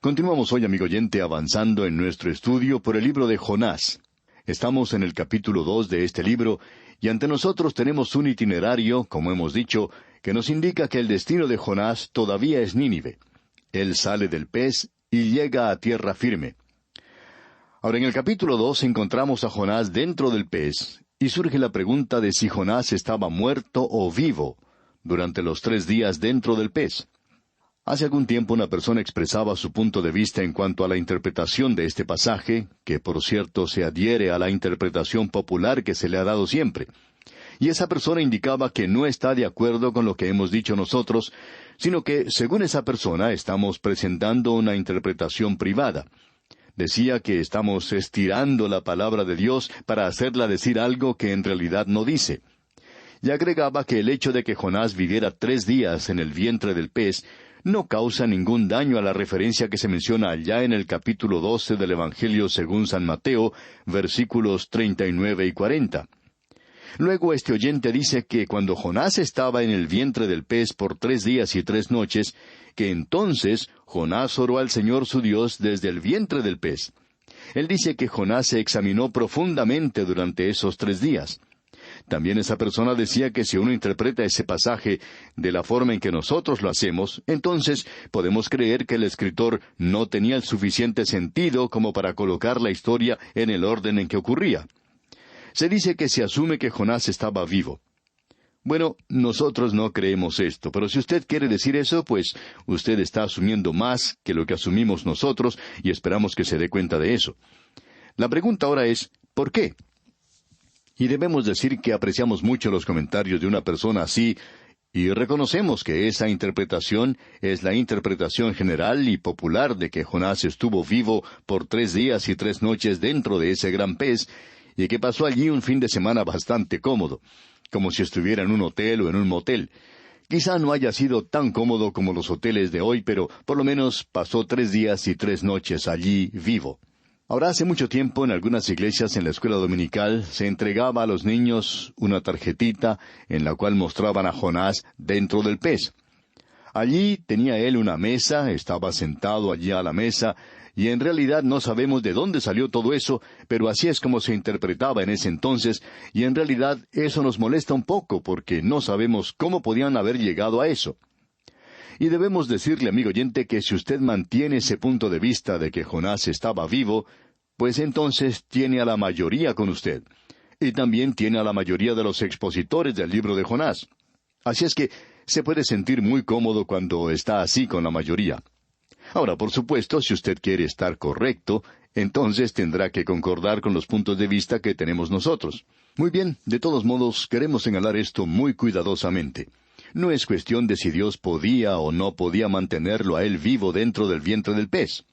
Continuamos hoy, amigo oyente, avanzando en nuestro estudio por el libro de Jonás. Estamos en el capítulo 2 de este libro, y ante nosotros tenemos un itinerario, como hemos dicho, que nos indica que el destino de Jonás todavía es Nínive. Él sale del pez y llega a tierra firme. Ahora, en el capítulo 2 encontramos a Jonás dentro del pez, y surge la pregunta de si Jonás estaba muerto o vivo durante los 3 días dentro del pez. Hace algún tiempo una persona expresaba su punto de vista en cuanto a la interpretación de este pasaje, que por cierto se adhiere a la interpretación popular que se le ha dado siempre. Y esa persona indicaba que no está de acuerdo con lo que hemos dicho nosotros, sino que, según esa persona, estamos presentando una interpretación privada. Decía que estamos estirando la palabra de Dios para hacerla decir algo que en realidad no dice. Y agregaba que el hecho de que Jonás viviera 3 días en el vientre del pez no causa ningún daño a la referencia que se menciona allá en el capítulo 12 del Evangelio según San Mateo, versículos 39 y 40. Luego este oyente dice que cuando Jonás estaba en el vientre del pez por 3 días y 3 noches, que entonces Jonás oró al Señor su Dios desde el vientre del pez. Él dice que Jonás se examinó profundamente durante esos 3 días. También esa persona decía que si uno interpreta ese pasaje de la forma en que nosotros lo hacemos, entonces podemos creer que el escritor no tenía el suficiente sentido como para colocar la historia en el orden en que ocurría. Se dice que se asume que Jonás estaba vivo. Bueno, nosotros no creemos esto, pero si usted quiere decir eso, pues usted está asumiendo más que lo que asumimos nosotros y esperamos que se dé cuenta de eso. La pregunta ahora es, ¿por qué? Y debemos decir que apreciamos mucho los comentarios de una persona así, y reconocemos que esa interpretación es la interpretación general y popular de que Jonás estuvo vivo por 3 días y 3 noches dentro de ese gran pez, y que pasó allí un fin de semana bastante cómodo, como si estuviera en un hotel o en un motel. Quizá no haya sido tan cómodo como los hoteles de hoy, pero por lo menos pasó 3 días y 3 noches allí vivo. Ahora, hace mucho tiempo en algunas iglesias en la escuela dominical se entregaba a los niños una tarjetita en la cual mostraban a Jonás dentro del pez. Allí tenía él una mesa, estaba sentado allí a la mesa, y en realidad no sabemos de dónde salió todo eso, pero así es como se interpretaba en ese entonces, y en realidad eso nos molesta un poco porque no sabemos cómo podían haber llegado a eso. Y debemos decirle, amigo oyente, que si usted mantiene ese punto de vista de que Jonás estaba vivo, pues entonces tiene a la mayoría con usted. Y también tiene a la mayoría de los expositores del libro de Jonás. Así es que se puede sentir muy cómodo cuando está así con la mayoría. Ahora, por supuesto, si usted quiere estar correcto, entonces tendrá que concordar con los puntos de vista que tenemos nosotros. Muy bien, de todos modos, queremos señalar esto muy cuidadosamente. No es cuestión de si Dios podía o no podía mantenerlo a él vivo dentro del vientre del pez.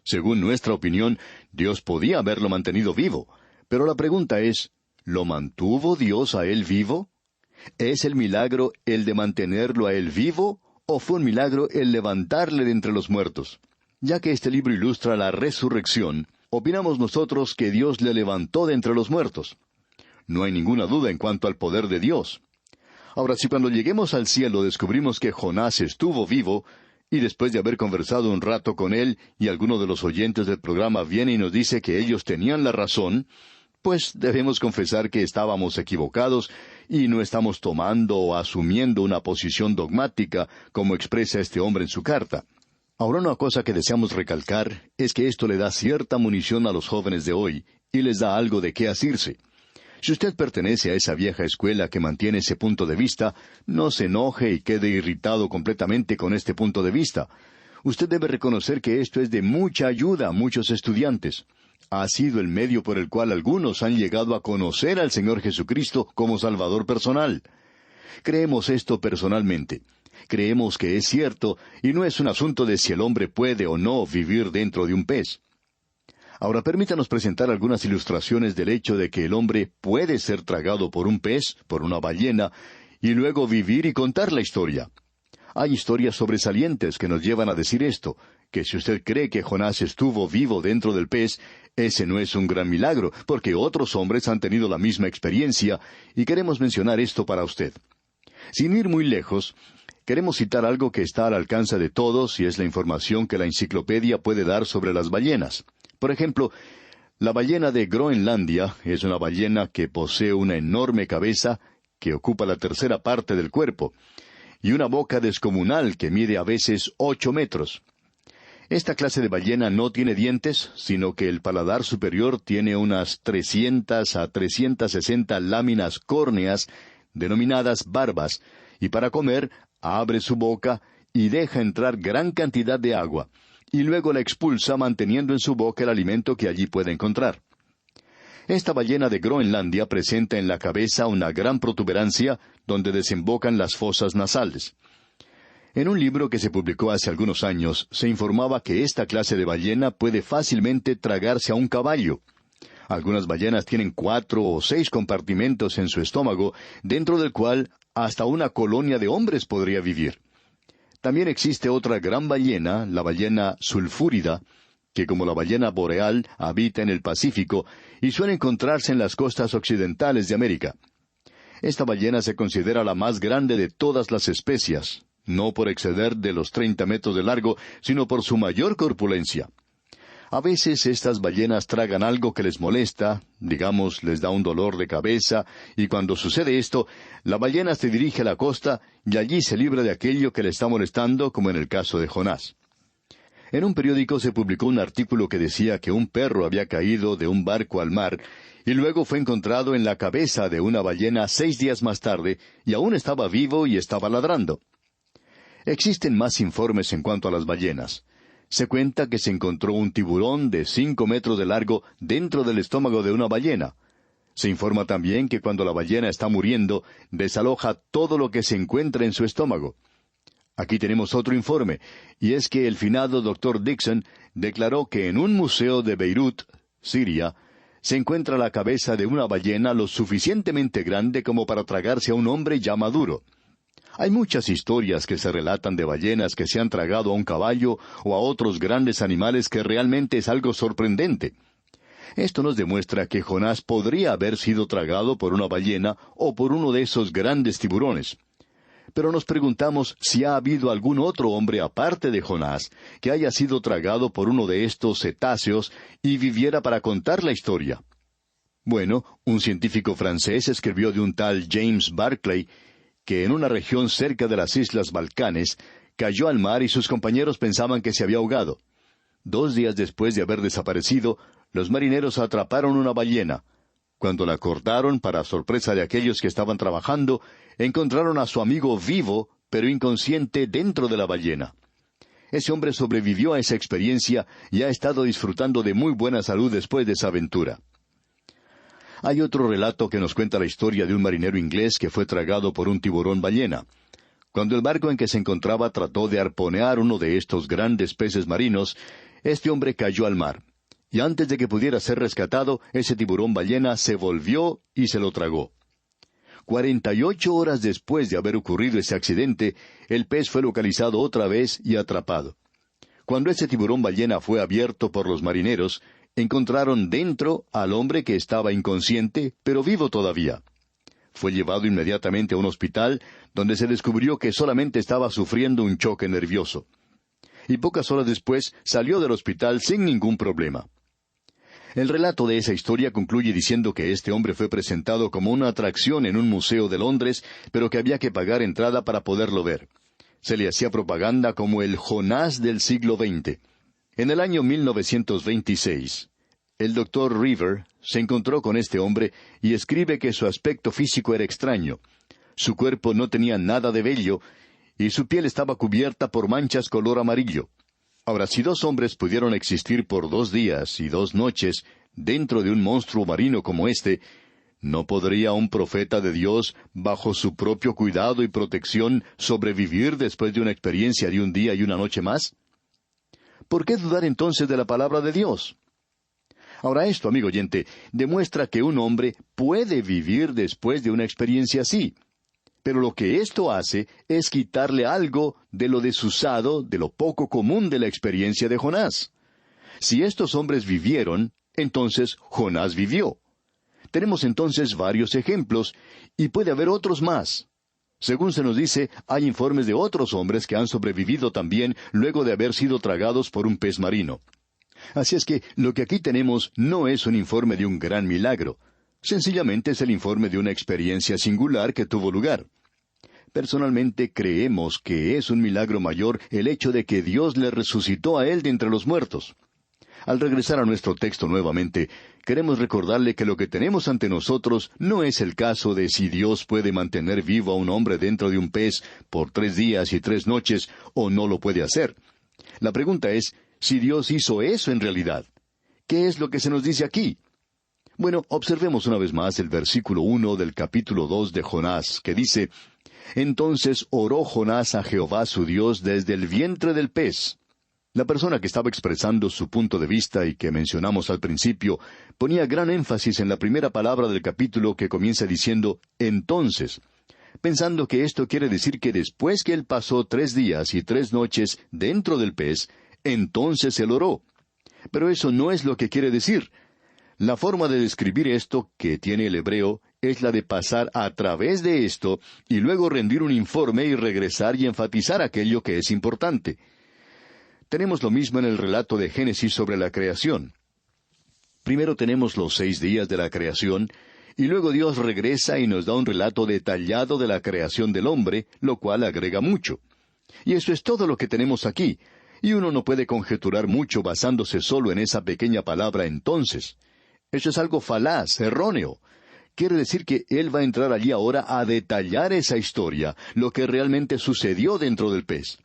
Según nuestra opinión, Dios podía haberlo mantenido vivo. Pero la pregunta es, ¿lo mantuvo Dios a él vivo? ¿Es el milagro el de mantenerlo a él vivo, o fue un milagro el levantarle de entre los muertos? Ya que este libro ilustra la resurrección, opinamos nosotros que Dios le levantó de entre los muertos. No hay ninguna duda en cuanto al poder de Dios. Ahora, si cuando lleguemos al cielo descubrimos que Jonás estuvo vivo, y después de haber conversado un rato con él, y alguno de los oyentes del programa viene y nos dice que ellos tenían la razón, pues debemos confesar que estábamos equivocados, y no estamos tomando o asumiendo una posición dogmática, como expresa este hombre en su carta. Ahora, una cosa que deseamos recalcar es que esto le da cierta munición a los jóvenes de hoy, y les da algo de qué asirse. Si usted pertenece a esa vieja escuela que mantiene ese punto de vista, no se enoje y quede irritado completamente con este punto de vista. Usted debe reconocer que esto es de mucha ayuda a muchos estudiantes. Ha sido el medio por el cual algunos han llegado a conocer al Señor Jesucristo como Salvador personal. Creemos esto personalmente. Creemos que es cierto, y no es un asunto de si el hombre puede o no vivir dentro de un pez. Ahora permítanos presentar algunas ilustraciones del hecho de que el hombre puede ser tragado por un pez, por una ballena, y luego vivir y contar la historia. Hay historias sobresalientes que nos llevan a decir esto, que si usted cree que Jonás estuvo vivo dentro del pez, ese no es un gran milagro, porque otros hombres han tenido la misma experiencia, y queremos mencionar esto para usted. Sin ir muy lejos, queremos citar algo que está al alcance de todos y es la información que la enciclopedia puede dar sobre las ballenas. Por ejemplo, la ballena de Groenlandia es una ballena que posee una enorme cabeza que ocupa la tercera parte del cuerpo, y una boca descomunal que mide a veces 8 metros. Esta clase de ballena no tiene dientes, sino que el paladar superior tiene unas 300 a 360 láminas córneas, denominadas barbas, y para comer, abre su boca y deja entrar gran cantidad de agua, y luego la expulsa manteniendo en su boca el alimento que allí puede encontrar. Esta ballena de Groenlandia presenta en la cabeza una gran protuberancia donde desembocan las fosas nasales. En un libro que se publicó hace algunos años, se informaba que esta clase de ballena puede fácilmente tragarse a un caballo. Algunas ballenas tienen 4 o 6 compartimentos en su estómago, dentro del cual hasta una colonia de hombres podría vivir. También existe otra gran ballena, la ballena sulfúrida, que como la ballena boreal habita en el Pacífico y suele encontrarse en las costas occidentales de América. Esta ballena se considera la más grande de todas las especies, no por exceder de los 30 metros de largo, sino por su mayor corpulencia. A veces estas ballenas tragan algo que les molesta, digamos, les da un dolor de cabeza, y cuando sucede esto, la ballena se dirige a la costa y allí se libra de aquello que le está molestando, como en el caso de Jonás. En un periódico se publicó un artículo que decía que un perro había caído de un barco al mar, y luego fue encontrado en la cabeza de una ballena 6 días más tarde, y aún estaba vivo y estaba ladrando. Existen más informes en cuanto a las ballenas. Se cuenta que se encontró un tiburón de 5 metros de largo dentro del estómago de una ballena. Se informa también que cuando la ballena está muriendo, desaloja todo lo que se encuentra en su estómago. Aquí tenemos otro informe, y es que el finado Dr. Dixon declaró que en un museo de Beirut, Siria, se encuentra la cabeza de una ballena lo suficientemente grande como para tragarse a un hombre ya maduro. Hay muchas historias que se relatan de ballenas que se han tragado a un caballo o a otros grandes animales que realmente es algo sorprendente. Esto nos demuestra que Jonás podría haber sido tragado por una ballena o por uno de esos grandes tiburones. Pero nos preguntamos si ha habido algún otro hombre aparte de Jonás que haya sido tragado por uno de estos cetáceos y viviera para contar la historia. Bueno, un científico francés escribió de un tal James Barclay que en una región cerca de las Islas Balcanes cayó al mar y sus compañeros pensaban que se había ahogado. 2 días después de haber desaparecido, los marineros atraparon una ballena. Cuando la cortaron, para sorpresa de aquellos que estaban trabajando, encontraron a su amigo vivo, pero inconsciente dentro de la ballena. Ese hombre sobrevivió a esa experiencia y ha estado disfrutando de muy buena salud después de esa aventura. Hay otro relato que nos cuenta la historia de un marinero inglés que fue tragado por un tiburón ballena. Cuando el barco en que se encontraba trató de arponear uno de estos grandes peces marinos, este hombre cayó al mar. Y antes de que pudiera ser rescatado, ese tiburón ballena se volvió y se lo tragó. 48 horas después de haber ocurrido ese accidente, el pez fue localizado otra vez y atrapado. Cuando ese tiburón ballena fue abierto por los marineros, encontraron dentro al hombre que estaba inconsciente, pero vivo todavía. Fue llevado inmediatamente a un hospital, donde se descubrió que solamente estaba sufriendo un choque nervioso. Y pocas horas después salió del hospital sin ningún problema. El relato de esa historia concluye diciendo que este hombre fue presentado como una atracción en un museo de Londres, pero que había que pagar entrada para poderlo ver. Se le hacía propaganda como el Jonás del siglo XX. En el año 1926, el Dr. River se encontró con este hombre y escribe que su aspecto físico era extraño. Su cuerpo no tenía nada de vello y su piel estaba cubierta por manchas color amarillo. Ahora, si 2 hombres pudieron existir por 2 días y 2 noches dentro de un monstruo marino como este, ¿no podría un profeta de Dios, bajo su propio cuidado y protección, sobrevivir después de una experiencia de un día y una noche más? ¿Por qué dudar entonces de la palabra de Dios? Ahora esto, amigo oyente, demuestra que un hombre puede vivir después de una experiencia así. Pero lo que esto hace es quitarle algo de lo desusado, de lo poco común de la experiencia de Jonás. Si estos hombres vivieron, entonces Jonás vivió. Tenemos entonces varios ejemplos, y puede haber otros más. Según se nos dice, hay informes de otros hombres que han sobrevivido también luego de haber sido tragados por un pez marino. Así es que lo que aquí tenemos no es un informe de un gran milagro. Sencillamente es el informe de una experiencia singular que tuvo lugar. Personalmente creemos que es un milagro mayor el hecho de que Dios le resucitó a él de entre los muertos. Al regresar a nuestro texto nuevamente, queremos recordarle que lo que tenemos ante nosotros no es el caso de si Dios puede mantener vivo a un hombre dentro de un pez por 3 días y 3 noches o no lo puede hacer. La pregunta es si Dios hizo eso en realidad. ¿Qué es lo que se nos dice aquí? Bueno, observemos una vez más el versículo 1 del capítulo 2 de Jonás, que dice: Entonces oró Jonás a Jehová su Dios desde el vientre del pez. La persona que estaba expresando su punto de vista y que mencionamos al principio ponía gran énfasis en la primera palabra del capítulo que comienza diciendo entonces, pensando que esto quiere decir que después que él pasó 3 días y 3 noches dentro del pez, entonces él oró. Pero eso no es lo que quiere decir. La forma de describir esto que tiene el hebreo es la de pasar a través de esto y luego rendir un informe y regresar y enfatizar aquello que es importante. Tenemos lo mismo en el relato de Génesis sobre la creación. Primero tenemos los 6 días de la creación, y luego Dios regresa y nos da un relato detallado de la creación del hombre, lo cual agrega mucho. Y eso es todo lo que tenemos aquí, y uno no puede conjeturar mucho basándose solo en esa pequeña palabra entonces. Eso es algo falaz, erróneo. Quiere decir que Él va a entrar allí ahora a detallar esa historia, lo que realmente sucedió dentro del pez.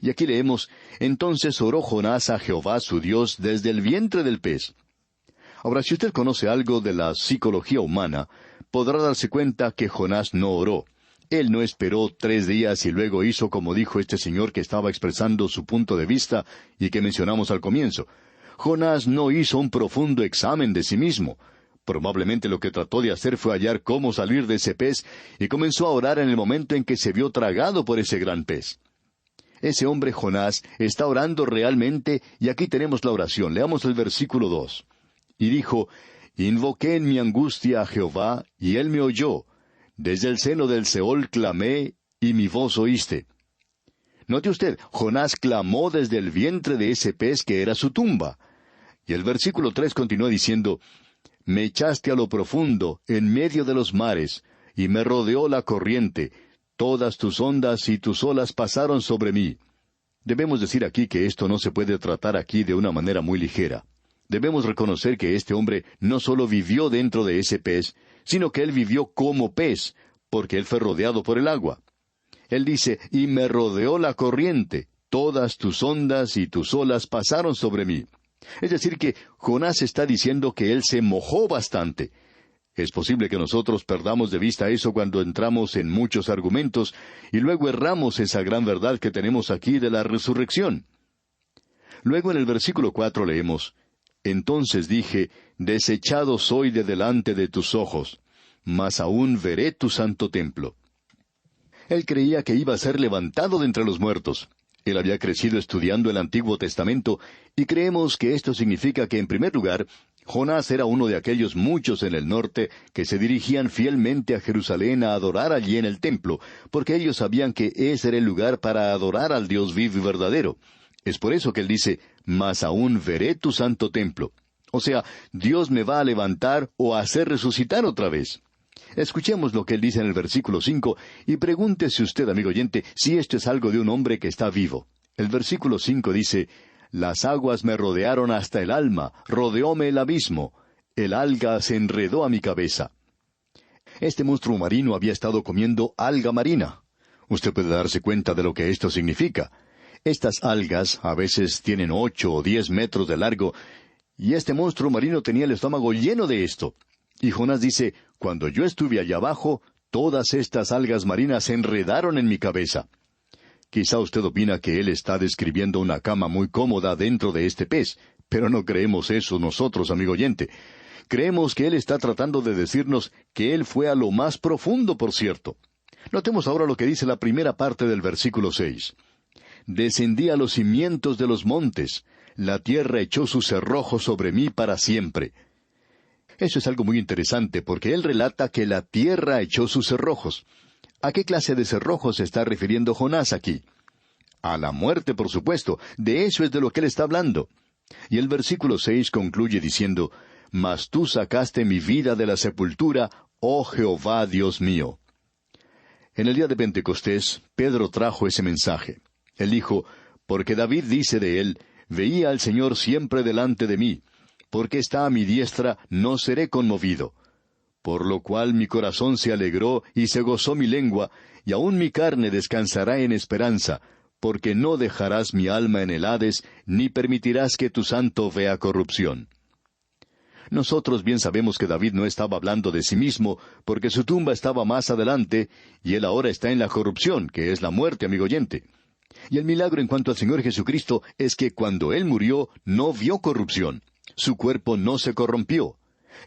Y aquí leemos, entonces oró Jonás a Jehová su Dios desde el vientre del pez. Ahora, si usted conoce algo de la psicología humana, podrá darse cuenta que Jonás no oró. Él no esperó 3 días y luego hizo como dijo este señor que estaba expresando su punto de vista y que mencionamos al comienzo. Jonás no hizo un profundo examen de sí mismo. Probablemente lo que trató de hacer fue hallar cómo salir de ese pez y comenzó a orar en el momento en que se vio tragado por ese gran pez. Ese hombre Jonás está orando realmente, y aquí tenemos la oración. Leamos el versículo 2. Y dijo, Invoqué en mi angustia a Jehová, y él me oyó. Desde el seno del Seol clamé, y mi voz oíste. Note usted, Jonás clamó desde el vientre de ese pez que era su tumba. Y el versículo 3 continúa diciendo, Me echaste a lo profundo, en medio de los mares, y me rodeó la corriente. Todas tus ondas y tus olas pasaron sobre mí. Debemos decir aquí que esto no se puede tratar aquí de una manera muy ligera. Debemos reconocer que este hombre no solo vivió dentro de ese pez, sino que él vivió como pez, porque él fue rodeado por el agua. Él dice, y me rodeó la corriente, todas tus ondas y tus olas pasaron sobre mí. Es decir que Jonás está diciendo que él se mojó bastante. Es posible que nosotros perdamos de vista eso cuando entramos en muchos argumentos y luego erramos esa gran verdad que tenemos aquí de la resurrección. Luego en el versículo 4 leemos, Entonces dije, Desechado soy de delante de tus ojos, mas aún veré tu santo templo. Él creía que iba a ser levantado de entre los muertos. Él había crecido estudiando el Antiguo Testamento y creemos que esto significa que en primer lugar, Jonás era uno de aquellos muchos en el norte que se dirigían fielmente a Jerusalén a adorar allí en el templo, porque ellos sabían que ese era el lugar para adorar al Dios vivo y verdadero. Es por eso que él dice, mas aún veré tu santo templo. O sea, Dios me va a levantar o a hacer resucitar otra vez. Escuchemos lo que él dice en el versículo 5 y pregúntese usted, amigo oyente, si esto es algo de un hombre que está vivo. El versículo 5 dice, Las aguas me rodearon hasta el alma, rodeóme el abismo, el alga se enredó a mi cabeza. Este monstruo marino había estado comiendo alga marina. Usted puede darse cuenta de lo que esto significa. Estas algas a veces tienen 8 o 10 metros de largo, y este monstruo marino tenía el estómago lleno de esto. Y Jonás dice, cuando yo estuve allá abajo, todas estas algas marinas se enredaron en mi cabeza. Quizá usted opina que él está describiendo una cama muy cómoda dentro de este pez, pero no creemos eso nosotros, amigo oyente. Creemos que él está tratando de decirnos que él fue a lo más profundo, por cierto. Notemos ahora lo que dice la primera parte del versículo 6. Descendí a los cimientos de los montes, la tierra echó sus cerrojos sobre mí para siempre. Eso es algo muy interesante, porque él relata que la tierra echó sus cerrojos. ¿A qué clase de cerrojo se está refiriendo Jonás aquí? A la muerte, por supuesto. De eso es de lo que él está hablando. Y el versículo 6 concluye diciendo, «Mas tú sacaste mi vida de la sepultura, oh Jehová Dios mío». En el día de Pentecostés, Pedro trajo ese mensaje. Él dijo, «Porque David dice de él, veía al Señor siempre delante de mí, porque está a mi diestra, no seré conmovido. Por lo cual mi corazón se alegró y se gozó mi lengua, y aun mi carne descansará en esperanza, porque no dejarás mi alma en el Hades, ni permitirás que tu santo vea corrupción». Nosotros bien sabemos que David no estaba hablando de sí mismo, porque su tumba estaba más adelante, y él ahora está en la corrupción, que es la muerte, amigo oyente. Y el milagro en cuanto al Señor Jesucristo es que cuando Él murió no vio corrupción. Su cuerpo no se corrompió.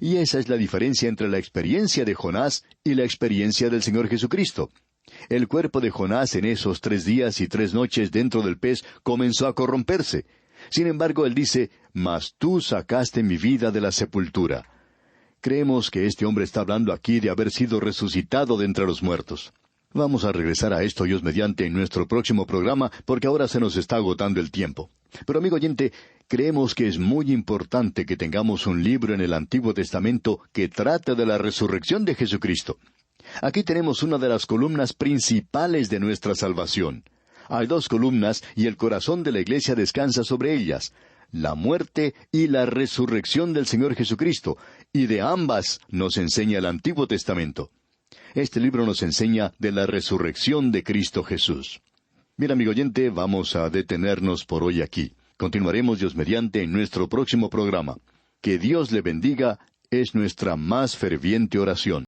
Y esa es la diferencia entre la experiencia de Jonás y la experiencia del Señor Jesucristo. El cuerpo de Jonás en esos 3 días y 3 noches dentro del pez comenzó a corromperse. Sin embargo, él dice, «Mas tú sacaste mi vida de la sepultura». Creemos que este hombre está hablando aquí de haber sido resucitado de entre los muertos. Vamos a regresar a esto, Dios mediante, en nuestro próximo programa, porque ahora se nos está agotando el tiempo. Pero, amigo oyente, creemos que es muy importante que tengamos un libro en el Antiguo Testamento que trate de la resurrección de Jesucristo. Aquí tenemos una de las columnas principales de nuestra salvación. Hay 2 columnas y el corazón de la iglesia descansa sobre ellas, la muerte y la resurrección del Señor Jesucristo, y de ambas nos enseña el Antiguo Testamento. Este libro nos enseña de la resurrección de Cristo Jesús. Bien, amigo oyente, vamos a detenernos por hoy aquí. Continuaremos, Dios mediante, en nuestro próximo programa. Que Dios le bendiga es nuestra más ferviente oración.